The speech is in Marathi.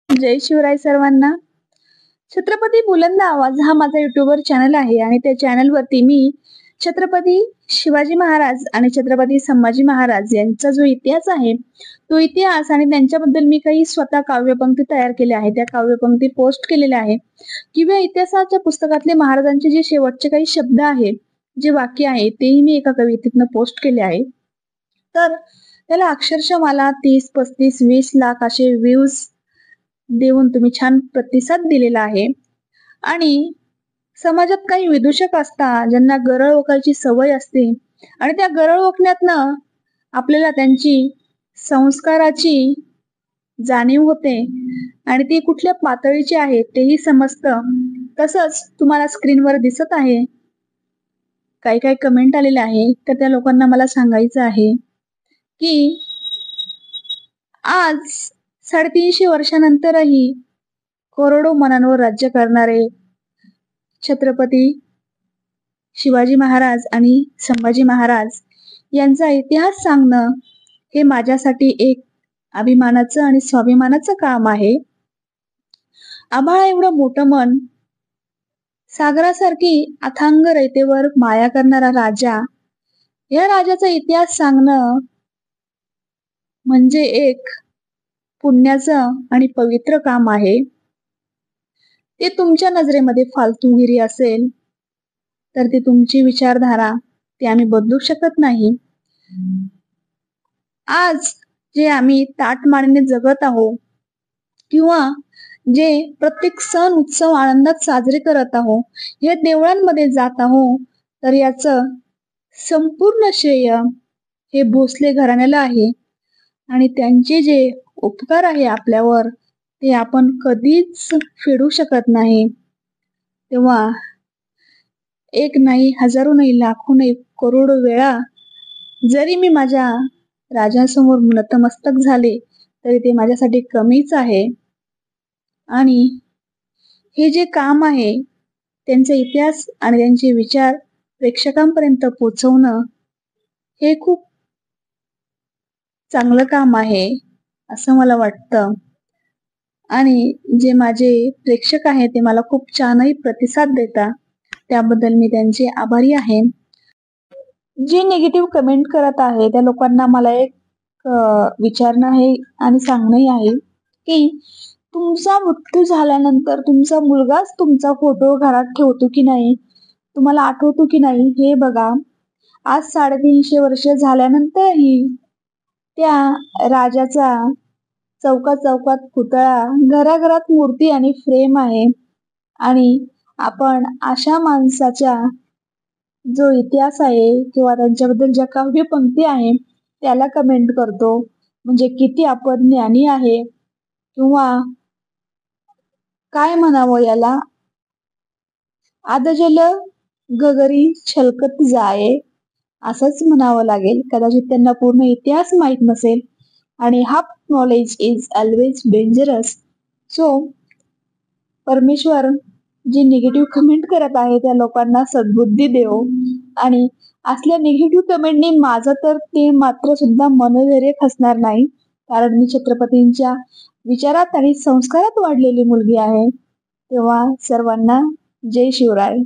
जय शिवराय सर्वांना. छत्रपती बुलंद आवाज हा माझा युट्यूबवर चॅनल आहे आणि त्या चॅनलवरती मी छत्रपती शिवाजी महाराज आणि छत्रपती संभाजी महाराज यांचा जो इतिहास आहे तो इतिहास आणि त्यांच्याबद्दल मी काही स्वतः काव्यपंक्ती तयार केल्या आहेत. त्या काव्यपंक्ती पोस्ट केलेल्या आहे किंवा इतिहासाच्या पुस्तकातले महाराजांचे जे शेवटचे काही शब्द आहेत, जे वाक्य आहे तेही मी एका कवितेतनं पोस्ट केले आहे. तर त्याला अक्षरशः मला 30, 35, 20 लाख असे व्ह्यूज देऊन तुम्ही छान प्रतिसाद दिलेला आहे. आणि समाजात काही विदूषक असतात ज्यांना गरळ ओकायची सवय असते आणि त्या गरळ ओकण्यातनं आपल्याला त्यांची संस्काराची जाणीव होते आणि ती कुठल्या पातळीची आहे तेही समजतं. तसंच तुम्हाला स्क्रीनवर दिसत आहे काही काही कमेंट आलेले आहे, तर त्या लोकांना मला सांगायचं आहे की आज 350 वर्षानंतरही करोडो मनांवर राज्य करणारे छत्रपती शिवाजी महाराज आणि संभाजी महाराज यांचा इतिहास सांगणं हे माझ्यासाठी एक अभिमानाचं आणि स्वाभिमानाचं काम आहे. आभाळा एवढं मोठं मन, सागरासारखी अथांग रयतेवर माया करणारा राजा, या राजाचा इतिहास सांगणं म्हणजे एक पुण्याचं आणि पवित्र काम आहे. ते तुमच्या नजरेमध्ये फालतूगिरी असेल तर ती तुमची विचारधारा, ती आम्ही बदलू शकत नाही. आज जे आम्ही ताटमानेने जगत आहोत किंवा जे प्रत्येक सण उत्सव आनंदात साजरे करत आहोत, हे देवळांमध्ये जात आहोत, तर याचं संपूर्ण श्रेय हे भोसले घराण्याला आहे आणि त्यांचे जे उपकार आहे आपल्यावर ते आपण कधीच फेडू शकत नाही. तेव्हा एक नाही, हजारो नाही, लाखो नाही, करोडो वेळा जरी मी माझ्या राजासमोर नतमस्तक झाले तरी ते माझ्यासाठी कमीच आहे. आणि हे जे काम आहे त्यांचा इतिहास आणि त्यांचे विचार प्रेक्षकांपर्यंत पोहोचवणं हे खूप चांगलं काम आहे असं मला वाटतं. आणि जे माझे प्रेक्षक आहेत ते मला खूप छानही प्रतिसाद देतात, त्याबद्दल मी त्यांचे आभारी आहे. जे निगेटिव्ह कमेंट करत आहे त्या लोकांना मला एक विचारणं आहे आणि सांगणंही आहे की तुमचा मृत्यू झाल्यानंतर तुमचा मुलगाच तुमचा फोटो घरात ठेवतो की नाही, तुम्हाला आठवतो की नाही हे बघा. आज 350 वर्ष झाल्यानंतरही त्या राजाचा चौकात चौकात पुतळा, घराघरात मूर्ती आणि फ्रेम आहे. आणि आपण अशा माणसाच्या जो इतिहास आहे किंवा त्यांच्याबद्दल ज्या काव्य पंक्ती आहे त्याला कमेंट करतो, म्हणजे किती आपण ज्ञानी आहे किंवा काय म्हणावं याला, आदजल गगरी छलकत जाये असंच म्हणावं लागेल. कदाचित त्यांना पूर्ण इतिहास माहित नसेल आणि half knowledge is always dangerous. So परमेश्वर जे निगेटिव्ह कमेंट करत आहे त्या लोकांना सद्बुद्धी देव. आणि असल्या निगेटिव्ह कमेंटनी माझं तर ते मात्र सुद्धा मनोधैर्य खचणार नाही, कारण मी छत्रपतींच्या विचारात आणि संस्कारात वाढलेली मुलगी आहे. तेव्हा सर्वांना जय शिवराय.